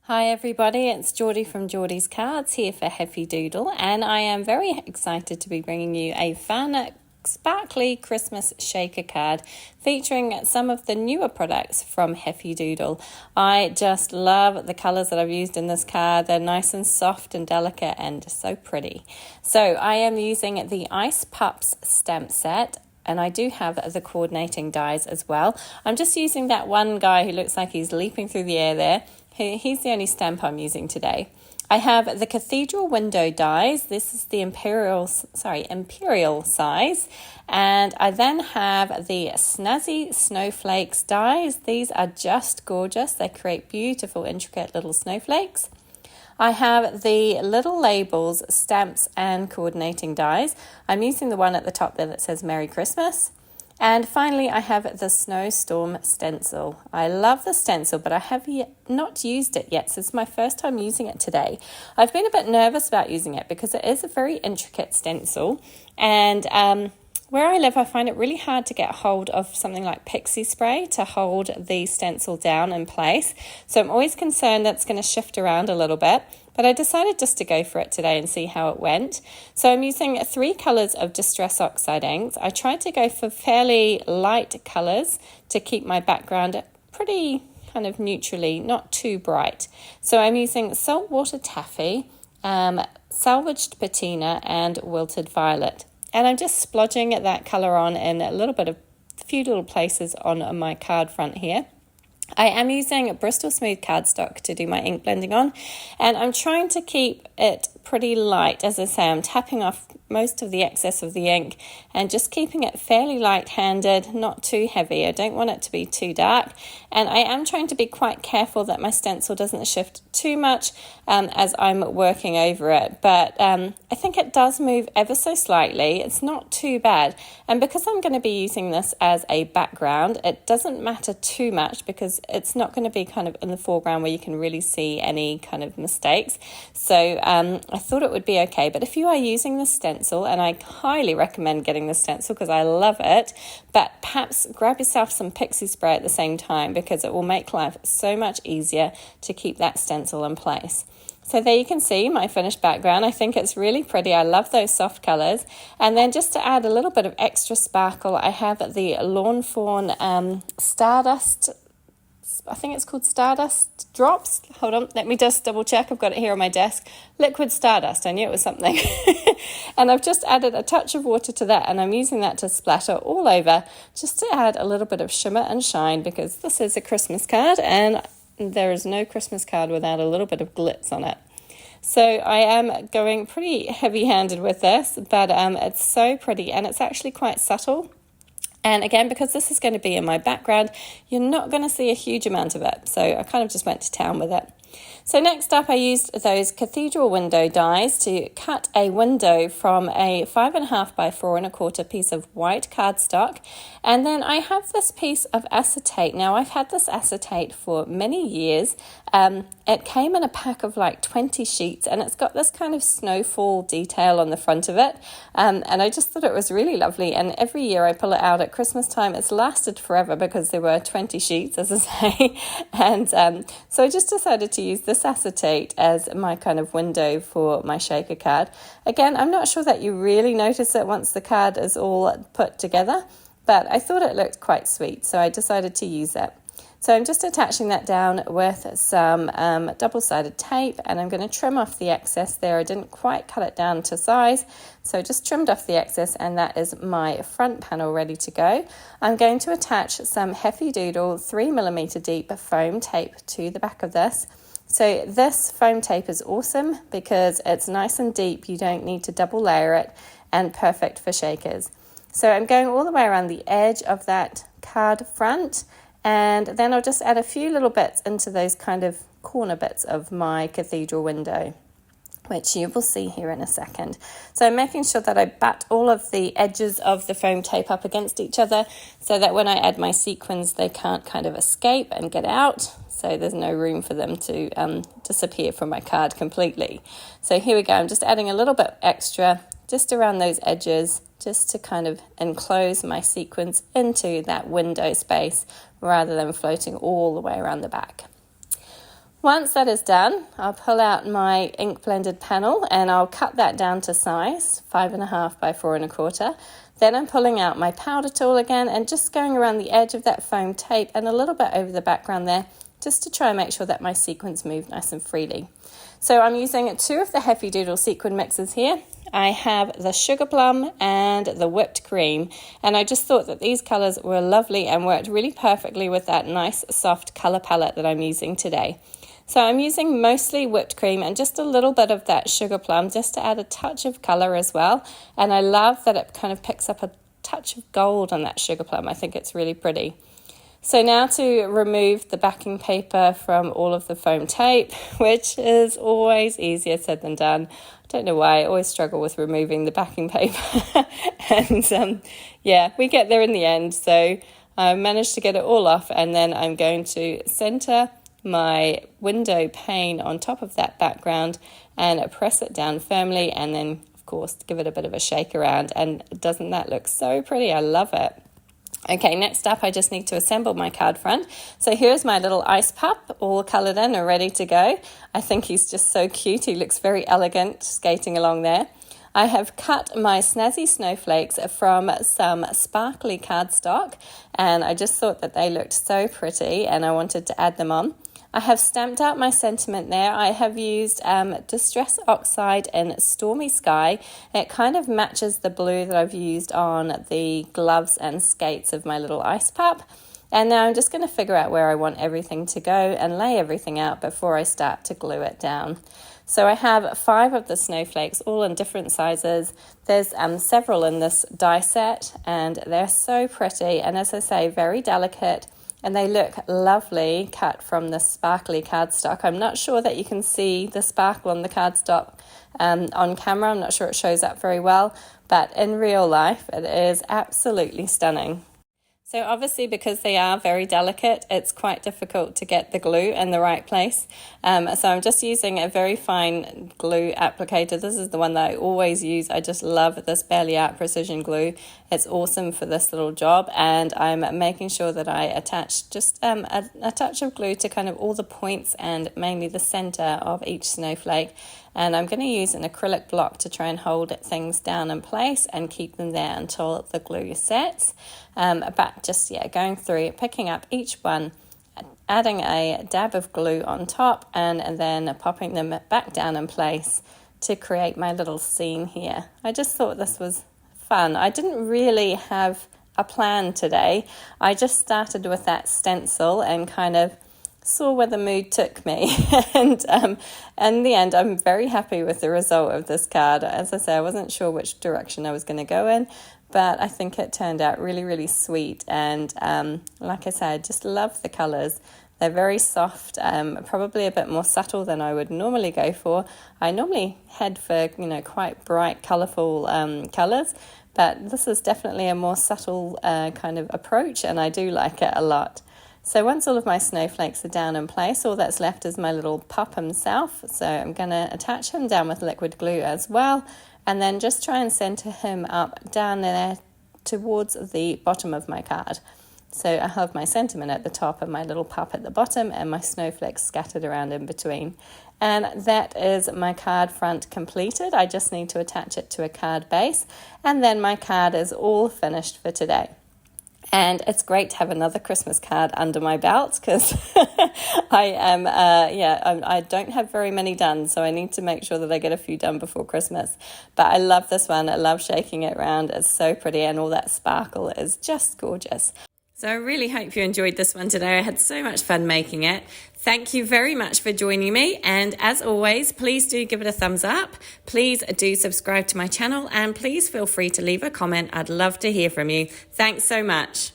Hi everybody, it's Geordie from Geordie's Cards here for Heffy Doodle, and I am very excited to be bringing you a fun sparkly Christmas shaker card featuring some of the newer products from Heffy Doodle. I just love the colours that I've used in this card. They're nice and soft and delicate and so pretty. So I am using the Ice Pups stamp set. And I do have the coordinating dies as well. I'm just using that one guy who looks like he's leaping through the air there. He's the only stamp I'm using today. I have the Cathedral window dies. This is the imperial size. And I then have the Snazzy Snowflakes dies. These are just gorgeous. They create beautiful, intricate little snowflakes. I have the little labels, stamps and coordinating dies. I'm using the one at the top there that says Merry Christmas. And finally, I have the Snowstorm stencil. I love the stencil, but I have not used it yet, so it's my first time using it today. I've been a bit nervous about using it because it is a very intricate stencil, and where I live, I find it really hard to get hold of something like Pixie spray to hold the stencil down in place. So I'm always concerned that it's going to shift around a little bit. But I decided just to go for it today and see how it went. So I'm using 3 colours of Distress Oxide inks. I tried to go for fairly light colours to keep my background pretty kind of neutrally, not too bright. So I'm using Saltwater Taffy, Salvaged Patina and Wilted Violet. And I'm just splodging that colour on in a few little places on my card front here. I am using Bristol Smooth Cardstock to do my ink blending on, and I'm trying to keep it pretty light. As I say, I'm tapping off most of the excess of the ink and just keeping it fairly light-handed, not too heavy. I don't want it to be too dark, and I am trying to be quite careful that my stencil doesn't shift too much as I'm working over it, but I think it does move ever so slightly. It's not too bad, and because I'm going to be using this as a background, it doesn't matter too much because it's not going to be kind of in the foreground where you can really see any kind of mistakes. So I thought it would be okay. But if you are using the stencil, and I highly recommend getting the stencil because I love it, but perhaps grab yourself some Pixie spray at the same time because it will make life so much easier to keep that stencil in place. So there you can see my finished background. I think it's really pretty. I love those soft colours. And then just to add a little bit of extra sparkle, I have the Lawn Fawn Stardust, I think it's called Stardust Drops. Hold on, let me just double check. I've got it here on my desk. Liquid Stardust, I knew it was something. And I've just added a touch of water to that, and I'm using that to splatter all over just to add a little bit of shimmer and shine because this is a Christmas card and there is no Christmas card without a little bit of glitz on it. So I am going pretty heavy-handed with this, but it's so pretty and it's actually quite subtle. And again, because this is going to be in my background, you're not going to see a huge amount of it. So I kind of just went to town with it. So next up, I used those Cathedral window dies to cut a window from a 5.5 by 4.25 piece of white cardstock. And then I have this piece of acetate. Now, I've had this acetate for many years. It came in a pack of like 20 sheets, and it's got this kind of snowfall detail on the front of it. And I just thought it was really lovely. And every year I pull it out at Christmas time. It's lasted forever because there were 20 sheets, as I say. And so I just decided to use this acetate as my kind of window for my shaker card. Again, I'm not sure that you really notice it once the card is all put together, but I thought it looked quite sweet, so I decided to use it. So I'm just attaching that down with some double-sided tape, and I'm going to trim off the excess there. I didn't quite cut it down to size, so just trimmed off the excess, and that is my front panel ready to go. I'm going to attach some Heffy Doodle 3mm deep foam tape to the back of this. So this foam tape is awesome because it's nice and deep. You don't need to double layer it, and perfect for shakers. So I'm going all the way around the edge of that card front, and then I'll just add a few little bits into those kind of corner bits of my cathedral window, which you will see here in a second. So I'm making sure that I butt all of the edges of the foam tape up against each other so that when I add my sequins, they can't kind of escape and get out. So there's no room for them to disappear from my card completely. So here we go. I'm just adding a little bit extra just around those edges, just to kind of enclose my sequins into that window space rather than floating all the way around the back. Once that is done, I'll pull out my ink blended panel and I'll cut that down to size, 5.5 by 4.25. Then I'm pulling out my powder tool again and just going around the edge of that foam tape and a little bit over the background there, just to try and make sure that my sequins move nice and freely. So I'm using 2 of the Heffy Doodle sequin mixes here. I have the Sugar Plum and the Whipped Cream, and I just thought that these colours were lovely and worked really perfectly with that nice soft colour palette that I'm using today. So I'm using mostly Whipped Cream and just a little bit of that Sugar Plum just to add a touch of colour as well, and I love that it kind of picks up a touch of gold on that Sugar Plum. I think it's really pretty. So now to remove the backing paper from all of the foam tape, which is always easier said than done. I don't know why, I always struggle with removing the backing paper. And yeah, we get there in the end. So I managed to get it all off, and then I'm going to center my window pane on top of that background and press it down firmly, and then of course give it a bit of a shake around. And doesn't that look so pretty? I love it. Okay, next up I just need to assemble my card front. So here's my little ice pup, all coloured in and ready to go. I think he's just so cute. He looks very elegant skating along there. I have cut my Snazzy Snowflakes from some sparkly cardstock, and I just thought that they looked so pretty and I wanted to add them on. I have stamped out my sentiment there. I have used Distress Oxide and Stormy Sky. It kind of matches the blue that I've used on the gloves and skates of my little ice pup. And now I'm just going to figure out where I want everything to go and lay everything out before I start to glue it down. So I have 5 of the snowflakes, all in different sizes. There's several in this die set, and they're so pretty. And as I say, very delicate. And they look lovely cut from the sparkly cardstock. I'm not sure that you can see the sparkle on the cardstock on camera. I'm not sure it shows up very well, but in real life, it is absolutely stunning. So obviously, because they are very delicate, it's quite difficult to get the glue in the right place. So I'm just using a very fine glue applicator. This is the one that I always use. I just love this Barely Art Precision Glue. It's awesome for this little job. And I'm making sure that I attach just a touch of glue to kind of all the points and mainly the center of each snowflake. And I'm going to use an acrylic block to try and hold things down in place and keep them there until the glue sets. But just, yeah, going through, picking up each one, adding a dab of glue on top, and then popping them back down in place to create my little scene here. I just thought this was fun. I didn't really have a plan today. I just started with that stencil and kind of saw where the mood took me. And in the end, I'm very happy with the result of this card. As I say, I wasn't sure which direction I was going to go in, but I think it turned out really, really sweet. And like I said, I just love the colours. They're very soft, probably a bit more subtle than I would normally go for. I normally head for, quite bright, colourful colours, but this is definitely a more subtle kind of approach, and I do like it a lot. So once all of my snowflakes are down in place, all that's left is my little pup himself. So I'm going to attach him down with liquid glue as well, and then just try and center him up down there towards the bottom of my card. So I have my sentiment at the top and my little pup at the bottom and my snowflakes scattered around in between. And that is my card front completed. I just need to attach it to a card base, and then my card is all finished for today. And it's great to have another Christmas card under my belt, because I don't have very many done, so I need to make sure that I get a few done before Christmas. But I love this one. I love shaking it around. It's so pretty, and all that sparkle is just gorgeous. So I really hope you enjoyed this one today. I had so much fun making it. Thank you very much for joining me. And as always, please do give it a thumbs up. Please do subscribe to my channel, and please feel free to leave a comment. I'd love to hear from you. Thanks so much.